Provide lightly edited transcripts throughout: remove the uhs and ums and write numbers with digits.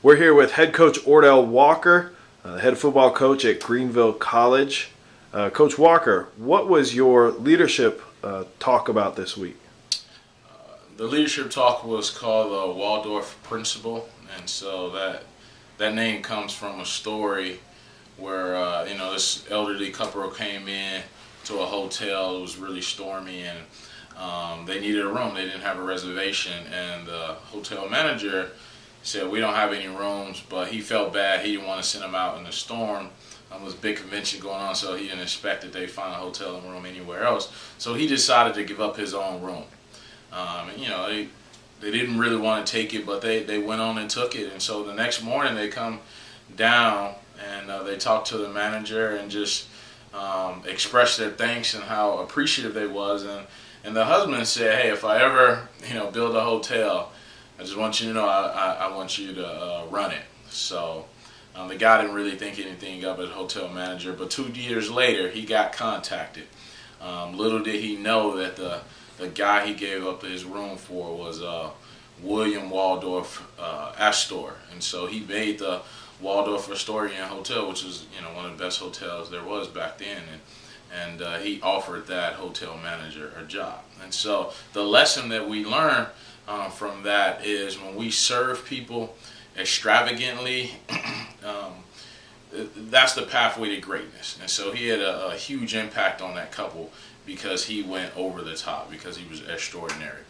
We're here with head coach Ordell Walker, head football coach at Greenville College. Coach Walker, what was your leadership talk about this week? The leadership talk was called the Waldorf principle, and so that name comes from a story where this elderly couple came in to a hotel. It was really stormy, and they needed a room. They didn't have a reservation, and the hotel manager said, "We don't have any rooms," but he felt bad. He didn't want to send them out in the storm. There was a big convention going on, so he didn't expect that they'd find a hotel room anywhere else. So he decided to give up his own room. They didn't really want to take it, but they went on and took it. And so the next morning they come down and they talk to the manager and just express their thanks and how appreciative they was. And the husband said, "Hey, if I ever build a hotel, I just want you to know I want you to run it." So the guy didn't really think anything of as a hotel manager, but 2 years later he got contacted. Little did he know that the guy he gave up his room for was William Waldorf Astor, and so he made the Waldorf Astoria Hotel, which is one of the best hotels there was back then, and he offered that hotel manager a job. And so the lesson that we learn from that is when we serve people extravagantly, that's the pathway to greatness. And so he had a huge impact on that couple because he went over the top, because he was extraordinary.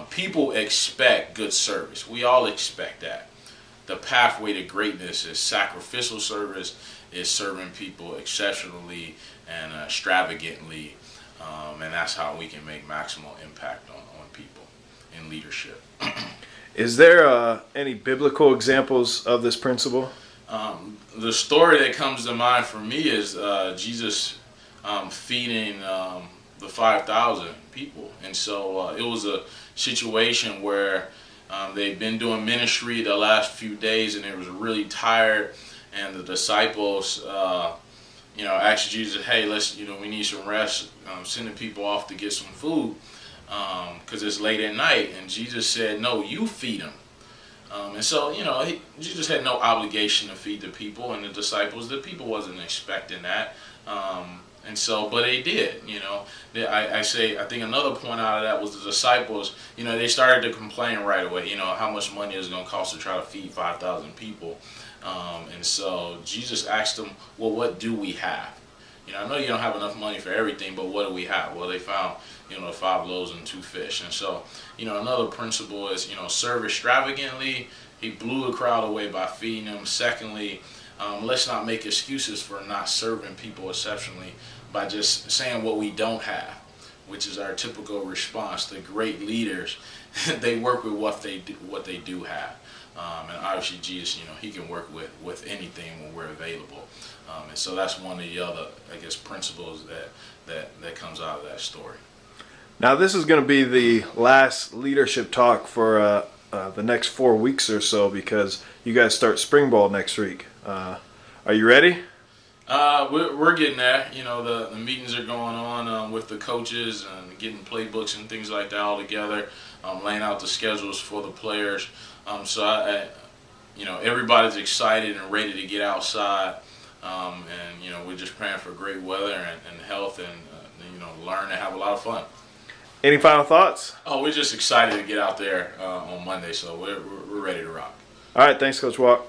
People expect good service. We all expect that. The pathway to greatness is sacrificial service, is serving people exceptionally and extravagantly, and that's how we can make maximal impact on people in leadership. Is there any biblical examples of this principle? The story that comes to mind for me is Jesus feeding the 5,000 people. And so it was a situation where they'd been doing ministry the last few days and they was really tired, and the disciples asked Jesus, "Hey, we need some rest, sending people off to get some food because it's late at night." And Jesus said, "No, you feed them." And so, Jesus had no obligation to feed the people and the disciples. The people wasn't expecting that. But they did, I think another point out of that was the disciples, they started to complain right away, how much money it was going to cost to try to feed 5,000 people. And so Jesus asked them, "Well, what do we have? I know you don't have enough money for everything, but what do we have?" Well, they found, 5 loaves and 2 fish. And so, another principle is, serve extravagantly. He blew the crowd away by feeding them. Secondly, let's not make excuses for not serving people exceptionally by just saying what we don't have, which is our typical response. The great leaders, they work with what they do have. And obviously Jesus, he can work with anything when we're available. And so that's one of the other, principles that comes out of that story. Now, this is going to be the last leadership talk for the next 4 weeks or so, because you guys start spring ball next week. Are you ready? We're getting there. The meetings are going on with the coaches and getting playbooks and things like that all together, laying out the schedules for the players. So everybody's excited and ready to get outside, and we're just praying for great weather and health and learn and have a lot of fun. Any final thoughts? Oh, we're just excited to get out there on Monday, so we're ready to rock. All right, thanks, Coach Walk.